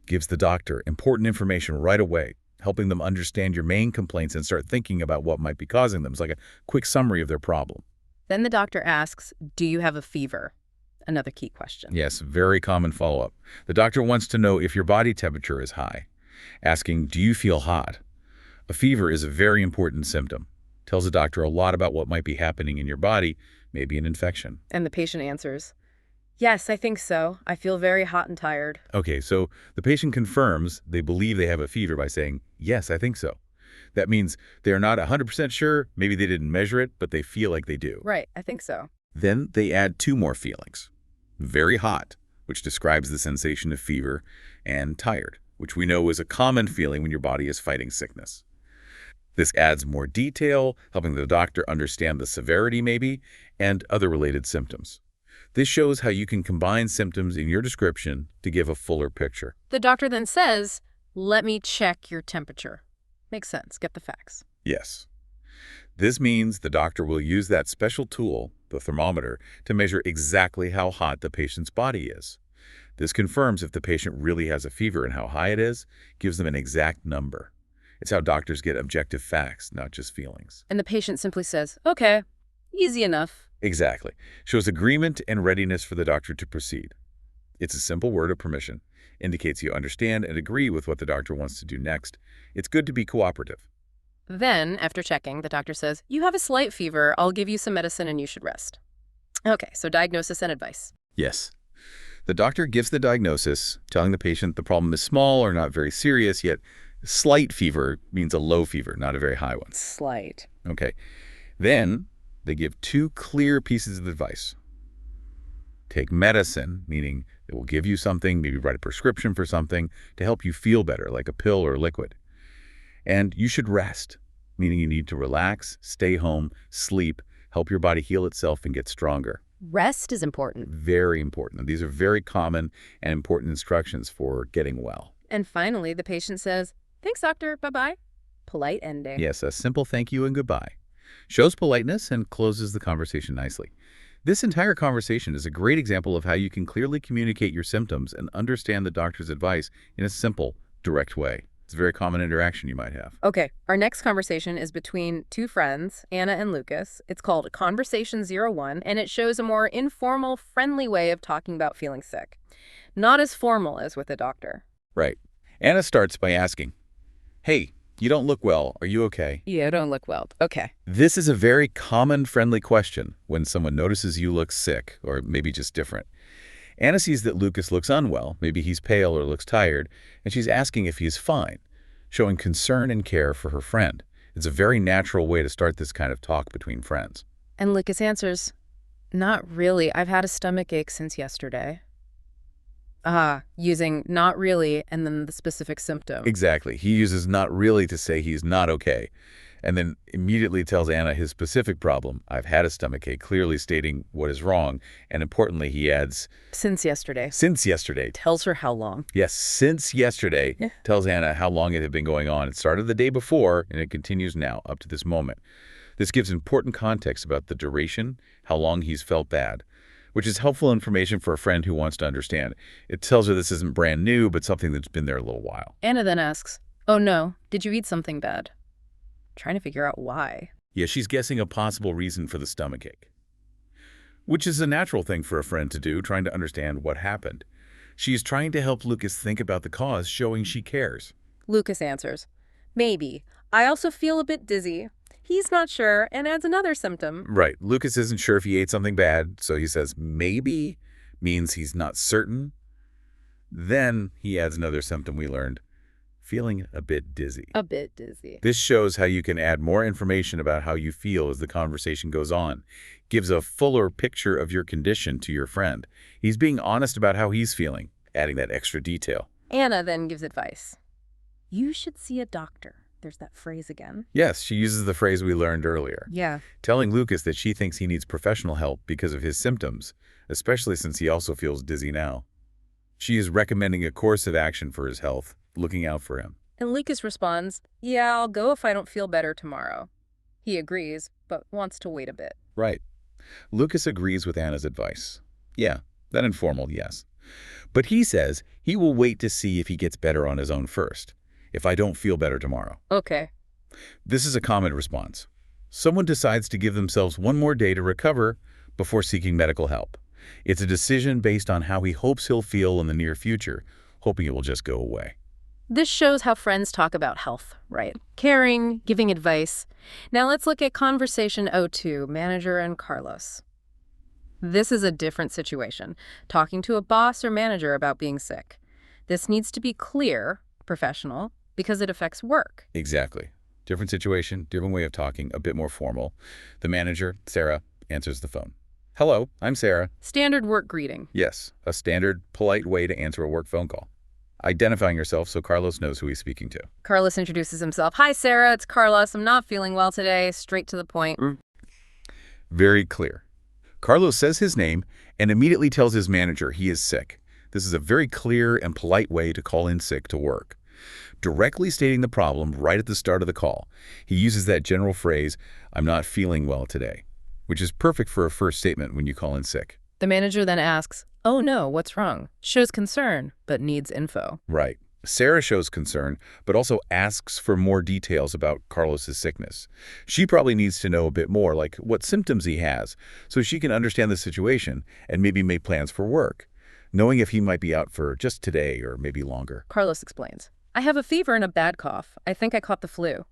Speaker 2: Gives the doctor important information right away, helping them understand your main complaints and start thinking about what might be causing them. It's like a quick summary of their problem.
Speaker 1: Then the doctor asks, do you have a fever? Another key question.
Speaker 2: Yes, very common follow-up. The doctor wants to know if your body temperature is high, asking, do you feel hot? A fever is a very important symptom. Tells the doctor a lot about what might be happening in your body, maybe an infection.
Speaker 1: And the patient answers, yes, I think so. I feel very hot and tired.
Speaker 2: Okay, so the patient confirms they believe they have a fever by saying, yes, I think so. That means they're not 100% sure, maybe they didn't measure it, but they feel like they do.
Speaker 1: Right, I think so.
Speaker 2: Then they add two more feelings. Very hot, which describes the sensation of fever, and tired, which we know is a common feeling when your body is fighting sickness. This adds more detail, helping the doctor understand the severity maybe, and other related symptoms. This shows how you can combine symptoms in your description to give a fuller picture.
Speaker 1: The doctor then says, let me check your temperature. Makes sense. Get the facts.
Speaker 2: Yes. This means the doctor will use that special tool, the thermometer, to measure exactly how hot the patient's body is. This confirms if the patient really has a fever and how high it is, gives them an exact number. It's how doctors get objective facts, not just feelings.
Speaker 1: And the patient simply says, okay, easy enough.
Speaker 2: Exactly. Shows agreement and readiness for the doctor to proceed. It's a simple word of permission. Indicates you understand and agree with what the doctor wants to do next. It's good to be cooperative.
Speaker 1: Then, after checking, the doctor says, you have a slight fever. I'll give you some medicine and you should rest. Okay, so diagnosis and advice.
Speaker 2: Yes. The doctor gives the diagnosis, telling the patient the problem is small or not very serious, yet slight fever means a low fever, not a very high one.
Speaker 1: Slight.
Speaker 2: Okay. Then they give two clear pieces of advice. Take medicine, meaning it will give you something, maybe write a prescription for something to help you feel better, like a pill or a liquid. And you should rest, meaning you need to relax, stay home, sleep, help your body heal itself and get stronger.
Speaker 1: Rest is important.
Speaker 2: Very important. These are very common and important instructions for getting well.
Speaker 1: And finally, the patient says, thanks, doctor. Bye-bye. Polite ending.
Speaker 2: Yes, a simple thank you and goodbye. Shows politeness and closes the conversation nicely. This entire conversation is a great example of how you can clearly communicate your symptoms and understand the doctor's advice in a simple, direct way. It's a very common interaction you might have.
Speaker 1: Okay, our next conversation is between two friends, Anna and Lucas. It's called Conversation 01, and it shows a more informal, friendly way of talking about feeling sick. Not as formal as with a doctor.
Speaker 2: Right. Anna starts by asking, hey, you don't look well. Are you okay?
Speaker 1: Yeah, I don't look well. Okay.
Speaker 2: This is a very common, friendly question when someone notices you look sick or maybe just different. Anna sees that Lucas looks unwell, maybe he's pale or looks tired, and she's asking if he's fine, showing concern and care for her friend. It's a very natural way to start this kind of talk between friends.
Speaker 1: And Lucas answers, not really. I've had a stomach ache since yesterday. Using not really and then the specific symptom.
Speaker 2: Exactly. He uses not really to say he's not okay, and then immediately tells Anna his specific problem. I've had a stomachache, clearly stating what is wrong. And importantly, he adds,
Speaker 1: Since yesterday.
Speaker 2: since yesterday.
Speaker 1: Tells her how long.
Speaker 2: Yes, since yesterday,
Speaker 1: Yeah.
Speaker 2: tells Anna how long it had been going on. It started the day before, and it continues now, up to this moment. This gives important context about the duration, how long he's felt bad, which is helpful information for a friend who wants to understand. It tells her this isn't brand new, but something that's been there a little while.
Speaker 1: Anna then asks, oh no, did you eat something bad? Trying to figure out why.
Speaker 2: Yeah, she's guessing a possible reason for the stomachache, which is a natural thing for a friend to do, trying to understand what happened. She's trying to help Lucas think about the cause, showing she cares.
Speaker 1: Lucas answers, maybe. I also feel a bit dizzy. He's not sure and adds another symptom.
Speaker 2: Right. Lucas isn't sure if he ate something bad, so he says maybe means he's not certain. Then he adds another symptom we learned, feeling a bit dizzy.
Speaker 1: A bit dizzy.
Speaker 2: This shows how you can add more information about how you feel as the conversation goes on. Gives a fuller picture of your condition to your friend. He's being honest about how he's feeling, adding that extra detail.
Speaker 1: Anna then gives advice. You should see a doctor. There's that phrase again.
Speaker 2: Yes, she uses the phrase we learned earlier,
Speaker 1: Yeah.
Speaker 2: telling Lucas that she thinks he needs professional help because of his symptoms, especially since he also feels dizzy now. She is recommending a course of action for his health, looking out for him.
Speaker 1: And Lucas responds, yeah, I'll go if I don't feel better tomorrow. He agrees, but wants to wait a bit.
Speaker 2: Right. Lucas agrees with Anna's advice. Yeah, that informal yes. But he says he will wait to see if he gets better on his own first, if I don't feel better tomorrow.
Speaker 1: Okay.
Speaker 2: This is a common response. Someone decides to give themselves one more day to recover before seeking medical help. It's a decision based on how he hopes he'll feel in the near future, hoping it will just go away.
Speaker 1: This shows how friends talk about health, right? Caring, giving advice. Now let's look at conversation 02, manager and Carlos. This is a different situation, talking to a boss or manager about being sick. This needs to be clear, professional, because it affects work.
Speaker 2: Exactly. Different situation, different way of talking, a bit more formal. The manager, Sarah, answers the phone. Hello, I'm Sarah.
Speaker 1: Standard work greeting.
Speaker 2: Yes, a standard, polite way to answer a work phone call. Identifying yourself so Carlos knows who he's speaking to.
Speaker 1: Carlos introduces himself. Hi, Sarah, it's Carlos. I'm not feeling well today. Straight to the point.
Speaker 2: Very clear. Carlos says his name and immediately tells his manager he is sick. This is a very clear and polite way to call in sick to work. Directly stating the problem right at the start of the call. He uses that general phrase, I'm not feeling well today, which is perfect for a first statement when you call in sick.
Speaker 1: The manager then asks, oh no, what's wrong? Shows concern, but needs info.
Speaker 2: Right. Sarah shows concern, but also asks for more details about Carlos's sickness. She probably needs to know a bit more, like what symptoms he has, so she can understand the situation and maybe make plans for work, knowing if he might be out for just today or maybe longer.
Speaker 1: Carlos explains, I have a fever and a bad cough. I think I caught the flu.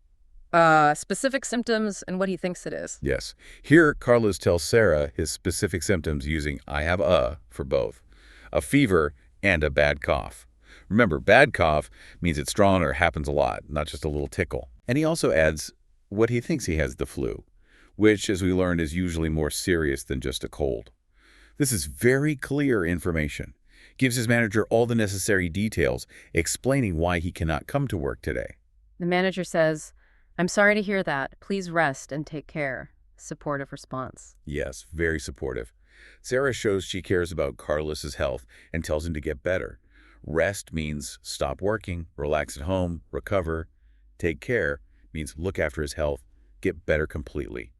Speaker 1: Specific symptoms and what he thinks it is.
Speaker 2: Yes. Here, Carlos tells Sarah his specific symptoms using I have a for both, a fever and a bad cough. Remember, bad cough means it's strong or happens a lot, not just a little tickle. And he also adds what he thinks he has the flu, which, as we learned, is usually more serious than just a cold. This is very clear information. Gives his manager all the necessary details, explaining why he cannot come to work today.
Speaker 1: The manager says, I'm sorry to hear that. Please rest and take care. Supportive response.
Speaker 2: Yes, very supportive. Sarah shows she cares about Carlos's health and tells him to get better. Rest means stop working, relax at home, recover. Take care means look after his health, get better completely.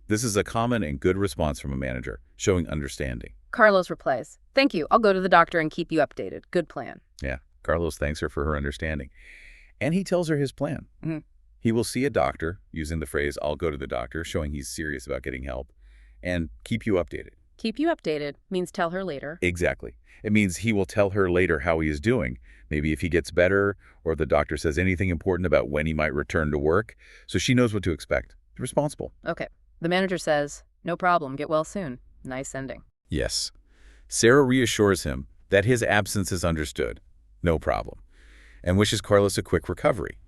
Speaker 2: This is a common and good response from a manager, showing understanding.
Speaker 1: Carlos replies, thank you. I'll go to the doctor and keep you updated. Good plan.
Speaker 2: Yeah, Carlos thanks her for her understanding. And he tells her his plan.
Speaker 1: Mm-hmm.
Speaker 2: He will see a doctor, using the phrase, I'll go to the doctor, showing he's serious about getting help, and keep you updated.
Speaker 1: Keep you updated means tell her later.
Speaker 2: Exactly. It means he will tell her later how he is doing, maybe if he gets better, or the doctor says anything important about when he might return to work, so she knows what to expect. It's responsible.
Speaker 1: Okay. The manager says, no problem. Get well soon. Nice ending.
Speaker 2: Yes. Sarah reassures him that his absence is understood, no problem, and wishes Carlos a quick recovery.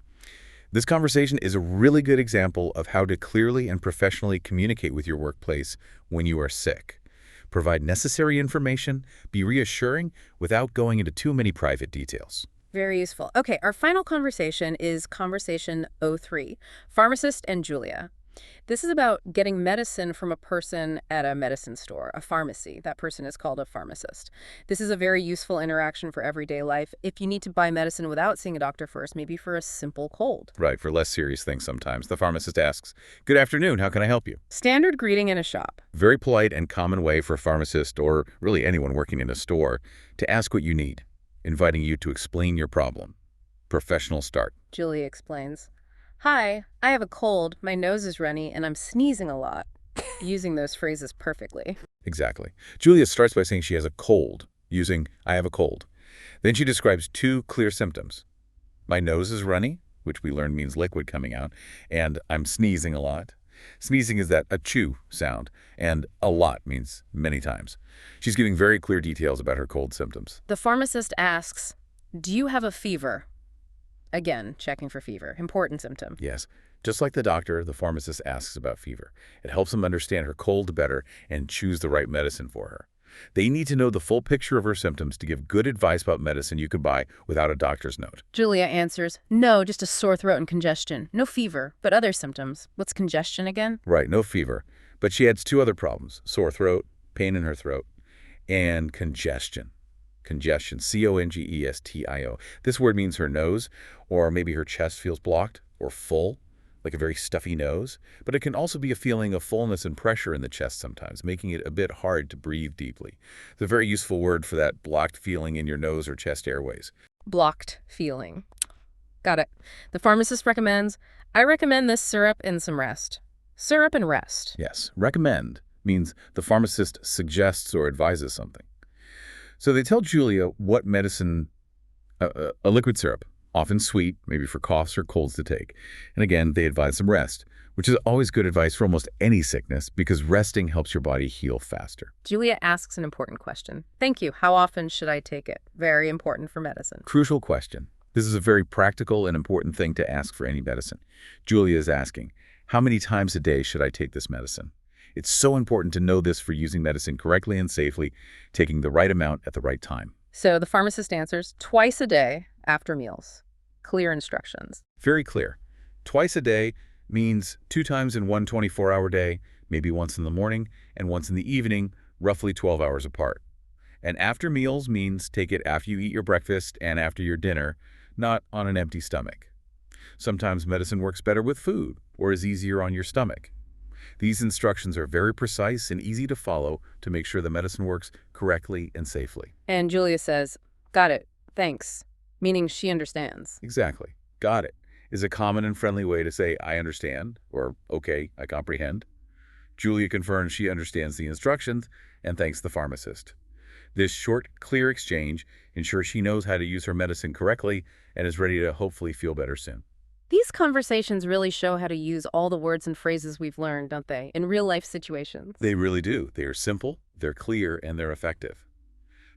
Speaker 2: This conversation is a really good example of how to clearly and professionally communicate with your workplace when you are sick. Provide necessary information, be reassuring without going into too many private details.
Speaker 1: Very useful. Okay, our final conversation is conversation O3, pharmacist and Julia. This is about getting medicine from a person at a medicine store, a pharmacy. That person is called a pharmacist. This is a very useful interaction for everyday life if you need to buy medicine without seeing a doctor first, maybe for a simple cold.
Speaker 2: Right, for less serious things sometimes. The pharmacist asks, "Good afternoon, how can I help you?"
Speaker 1: Standard greeting in a shop.
Speaker 2: Very polite and common way for a pharmacist, or really anyone working in a store, to ask what you need, inviting you to explain your problem. Professional start.
Speaker 1: Julia explains. Hi, I have a cold, my nose is runny, and I'm sneezing a lot. Using those phrases perfectly.
Speaker 2: Exactly. Julia starts by saying she has a cold, using "I have a cold." Then she describes two clear symptoms. My nose is runny, which we learned means liquid coming out, and I'm sneezing a lot. Sneezing is that achoo sound, and a lot means many times. She's giving very clear details about her cold symptoms.
Speaker 1: The pharmacist asks, do you have a fever? Again, checking for fever. Important symptom.
Speaker 2: Yes, just like the doctor, the pharmacist asks about fever. It helps them understand her cold better and choose the right medicine for her. They need to know the full picture of her symptoms to give good advice about medicine you could buy without a doctor's note.
Speaker 1: Julia answers, no, just a sore throat and congestion. No fever, but other symptoms. What's congestion again?
Speaker 2: Right, no fever. But she adds two other problems: sore throat, pain in her throat, and congestion. Congestion, C-O-N-G-E-S-T-I-O. This word means her nose, or maybe her chest feels blocked or full, like a very stuffy nose. But it can also be a feeling of fullness and pressure in the chest sometimes, making it a bit hard to breathe deeply. It's a very useful word for that blocked feeling in your nose or chest airways.
Speaker 1: Blocked feeling. Got it. The pharmacist recommends, I recommend this syrup and some rest. Syrup and rest.
Speaker 2: Yes, recommend means the pharmacist suggests or advises something. So they tell Julia what medicine, a liquid syrup, often sweet, maybe for coughs or colds to take. And again, they advise some rest, which is always good advice for almost any sickness because resting helps your body heal faster.
Speaker 1: Julia asks an important question. Thank you. How often should I take it? Very important for medicine.
Speaker 2: Crucial question. This is a very practical and important thing to ask for any medicine. Julia is asking, how many times a day should I take this medicine? It's so important to know this for using medicine correctly and safely, taking the right amount at the right time.
Speaker 1: So the pharmacist answers, twice a day after meals. Clear instructions.
Speaker 2: Very clear. Twice a day means 2 times in one 24-hour day, maybe once in the morning and once in the evening, roughly 12 hours apart. And after meals means take it after you eat your breakfast and after your dinner, not on an empty stomach. Sometimes medicine works better with food or is easier on your stomach. These instructions are very precise and easy to follow to make sure the medicine works correctly and safely.
Speaker 1: And Julia says, got it, thanks, meaning she understands.
Speaker 2: Exactly. Got it is a common and friendly way to say, I understand, or okay, I comprehend. Julia confirms she understands the instructions and thanks the pharmacist. This short, clear exchange ensures she knows how to use her medicine correctly and is ready to hopefully feel better soon.
Speaker 1: These conversations really show how to use all the words and phrases we've learned, don't they, in real-life situations?
Speaker 2: They really do. They are simple, they're clear, and they're effective.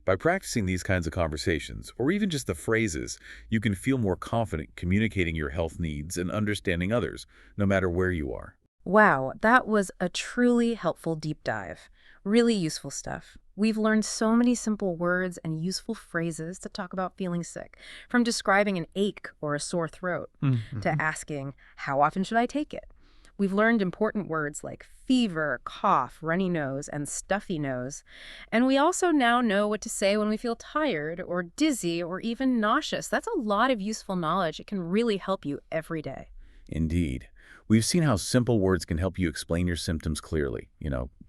Speaker 2: By practicing these kinds of conversations, or even just the phrases, you can feel more confident communicating your health needs and understanding others, no matter where you are.
Speaker 1: Wow, that was a truly helpful deep dive. Really useful stuff. We've learned so many simple words and useful phrases to talk about feeling sick, from describing an ache or a sore throat to asking, how often should I take it? We've learned important words like fever, cough, runny nose, and stuffy nose. And we also now know what to say when we feel tired or dizzy or even nauseous. That's a lot of useful knowledge. It can really help you every day.
Speaker 2: Indeed. We've seen how simple words can help you explain your symptoms clearly.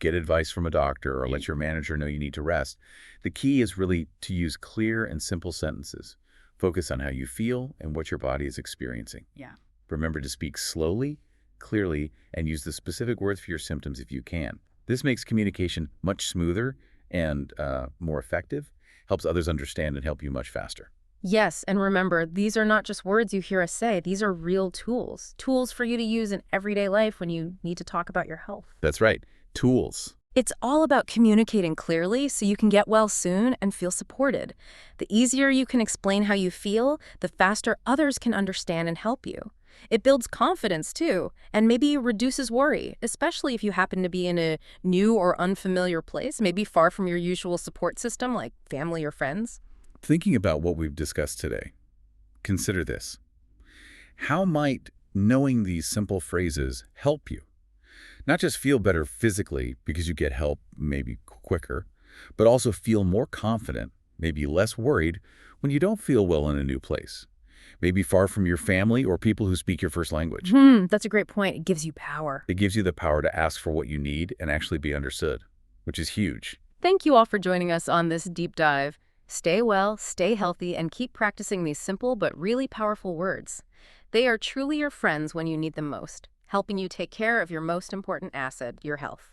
Speaker 2: Get advice from a doctor or let your manager know you need to rest. The key is really to use clear and simple sentences. Focus on how you feel and what your body is experiencing.
Speaker 1: Yeah.
Speaker 2: Remember to speak slowly, clearly, and use the specific words for your symptoms if you can. This makes communication much smoother and more effective, helps others understand and help you much faster.
Speaker 1: Yes, and remember, these are not just words you hear us say. These are real tools. Tools for you to use in everyday life when you need to talk about your health.
Speaker 2: That's right. Tools.
Speaker 1: It's all about communicating clearly so you can get well soon and feel supported. The easier you can explain how you feel, the faster others can understand and help you. It builds confidence, too, and maybe reduces worry, especially if you happen to be in a new or unfamiliar place, maybe far from your usual support system like family or friends.
Speaker 2: Thinking about what we've discussed today, consider this. How might knowing these simple phrases help you? Not just feel better physically because you get help maybe quicker, but also feel more confident, maybe less worried when you don't feel well in a new place. Maybe far from your family or people who speak your first language.
Speaker 1: That's a great point. It gives you power.
Speaker 2: It gives you the power to ask for what you need and actually be understood, which is huge.
Speaker 1: Thank you all for joining us on this deep dive. Stay well, stay healthy, and keep practicing these simple but really powerful words. They are truly your friends when you need them most, helping you take care of your most important asset, your health.